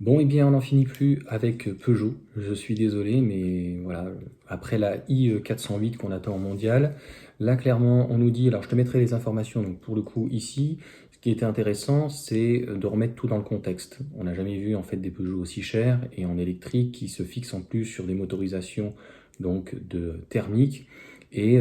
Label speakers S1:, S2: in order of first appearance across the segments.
S1: Bon, eh bien, on n'en finit plus avec Peugeot. Je suis désolé, mais voilà, après la i408 qu'on attend en mondial, là, clairement, on nous dit, alors je te mettrai les informations, donc pour le coup, ici, ce qui était intéressant, c'est de remettre tout dans le contexte. On n'a jamais vu, en fait, des Peugeot aussi chers et en électrique qui se fixent en plus sur des motorisations, donc, de thermique. Et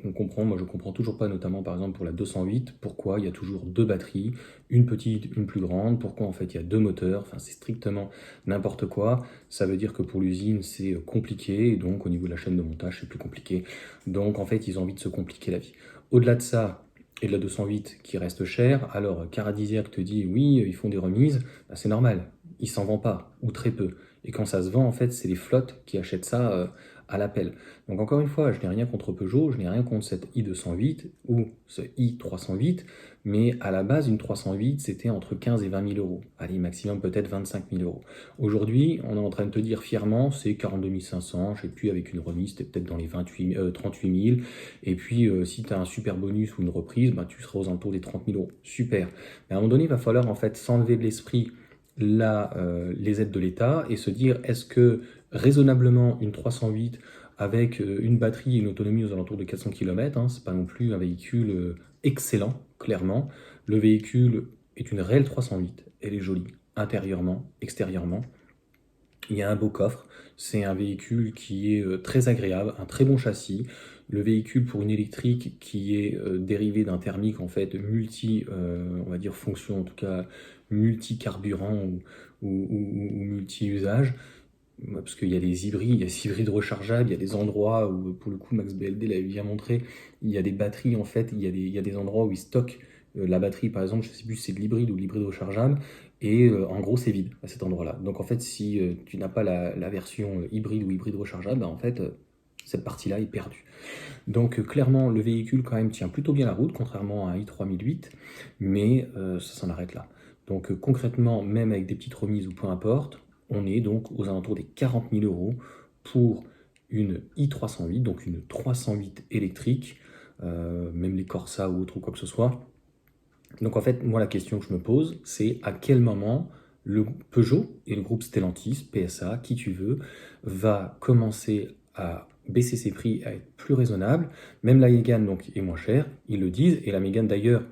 S1: on comprend, moi je comprends toujours pas, notamment par exemple pour la 208, pourquoi il y a toujours deux batteries, une petite, une plus grande, pourquoi en fait il y a deux moteurs, enfin c'est strictement n'importe quoi. Ça veut dire que pour l'usine c'est compliqué, et donc au niveau de la chaîne de montage c'est plus compliqué. Donc en fait ils ont envie de se compliquer la vie. Au-delà de ça, et de la 208 qui reste chère, alors Caradisiac te dit oui, ils font des remises, bah, c'est normal, ils s'en vendent pas, ou très peu. Et quand ça se vend, en fait, c'est les flottes qui achètent ça à l'appel. Donc encore une fois, je n'ai rien contre Peugeot, je n'ai rien contre cette i208 ou ce i308, mais à la base, une 308, c'était entre 15 et 20 000 euros. Allez, maximum peut-être 25 000 euros. Aujourd'hui, on est en train de te dire fièrement, c'est 42 500, je sais plus, avec une remise, c'était peut-être dans les 38 000. Et puis, si tu as un super bonus ou une reprise, bah, tu seras aux alentours des 30 000 euros. Super. Mais à un moment donné, il va falloir en fait s'enlever de l'esprit les aides de l'État et se dire, est-ce que raisonnablement une 308 avec une batterie et une autonomie aux alentours de 400 km, hein, c'est pas non plus un véhicule excellent, clairement. Le véhicule est une réelle 308, elle est jolie, intérieurement, extérieurement. Il y a un beau coffre, c'est un véhicule qui est très agréable, un très bon châssis. Le véhicule pour une électrique qui est dérivé d'un thermique en fait on va dire fonction, en tout cas multi-carburant ou multi-usage. Parce qu'il y a des hybrides, il y a des hybrides rechargeables, il y a des endroits où, pour le coup, Max BLD l'avait bien montré, il y a des batteries, en fait, il y a des endroits où ils stockent la batterie, par exemple, je ne sais plus si c'est de l'hybride ou de l'hybride rechargeable, et en gros, c'est vide à cet endroit-là. Donc, en fait, si tu n'as pas la version hybride ou hybride rechargeable, bah, en fait, cette partie-là est perdue. Donc, clairement, le véhicule, quand même, tient plutôt bien la route, contrairement à un i3008, mais ça s'en arrête là. Donc, concrètement, même avec des petites remises ou peu importe, on est donc aux alentours des 40 000 euros pour une i308, donc une 308 électrique, même les Corsa ou autre ou quoi que ce soit. Donc en fait, moi la question que je me pose, c'est à quel moment le Peugeot et le groupe Stellantis, PSA, qui tu veux, va commencer à baisser ses prix, à être plus raisonnable. Même la Mégane donc, est moins chère, ils le disent, et la Mégane d'ailleurs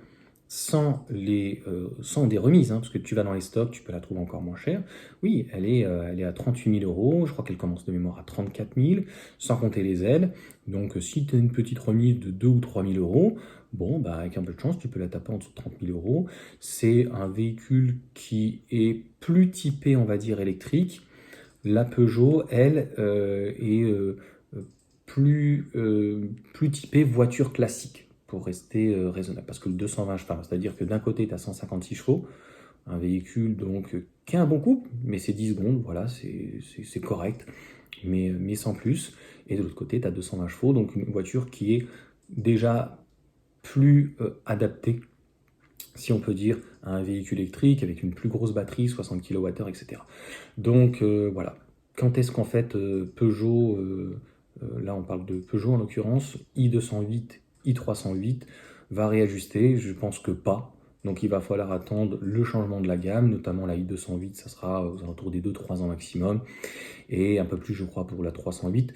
S1: sans des remises, hein, parce que tu vas dans les stocks, tu peux la trouver encore moins chère. Oui, elle est à 38 000 euros, je crois qu'elle commence de mémoire à 34 000, sans compter les aides. Donc si tu as une petite remise de 2 ou 3 000 euros, bon, bah, avec un peu de chance, tu peux la taper en dessous de 30 000 euros. C'est un véhicule qui est plus typé, on va dire, électrique. La Peugeot, elle, est plus typée voiture classique, pour rester raisonnable. Parce que le 220 chevaux, c'est-à-dire que d'un côté, tu as 156 chevaux, un véhicule donc qui a un bon couple, mais c'est 10 secondes, voilà, c'est correct, mais sans plus. Et de l'autre côté, tu as 220 chevaux, donc une voiture qui est déjà plus adapté, si on peut dire, à un véhicule électrique avec une plus grosse batterie, 60 kWh, etc. Donc voilà. Quand est-ce qu'en fait Peugeot, là on parle de Peugeot en l'occurrence, i208, i308, va réajuster? Je pense que pas. Donc il va falloir attendre le changement de la gamme, notamment la i208, ça sera aux alentours des 2-3 ans maximum, et un peu plus je crois pour la 308,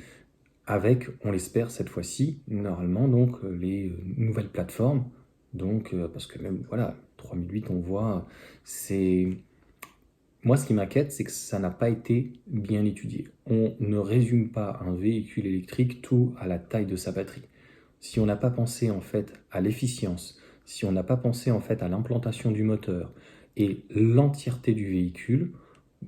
S1: avec, on l'espère cette fois-ci, normalement, donc les nouvelles plateformes. Donc, parce que même, voilà, 3008, on voit, c'est... Moi, ce qui m'inquiète, c'est que ça n'a pas été bien étudié. On ne résume pas un véhicule électrique tout à la taille de sa batterie. Si on n'a pas pensé, en fait, à l'efficience, si on n'a pas pensé, en fait, à l'implantation du moteur et l'entièreté du véhicule,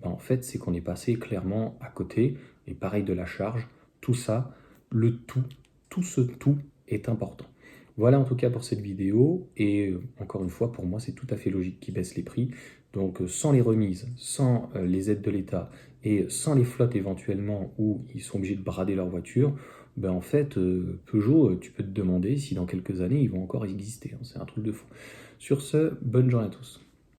S1: ben, en fait, c'est qu'on est passé clairement à côté. Et pareil de la charge, tout ça, le tout ce tout est important. Voilà en tout cas pour cette vidéo, et encore une fois, pour moi, c'est tout à fait logique qu'ils baissent les prix. Donc sans les remises, sans les aides de l'État et sans les flottes éventuellement où ils sont obligés de brader leur voiture, ben en fait, Peugeot, tu peux te demander si dans quelques années, ils vont encore exister, hein. C'est un truc de fou. Sur ce, bonne journée à tous.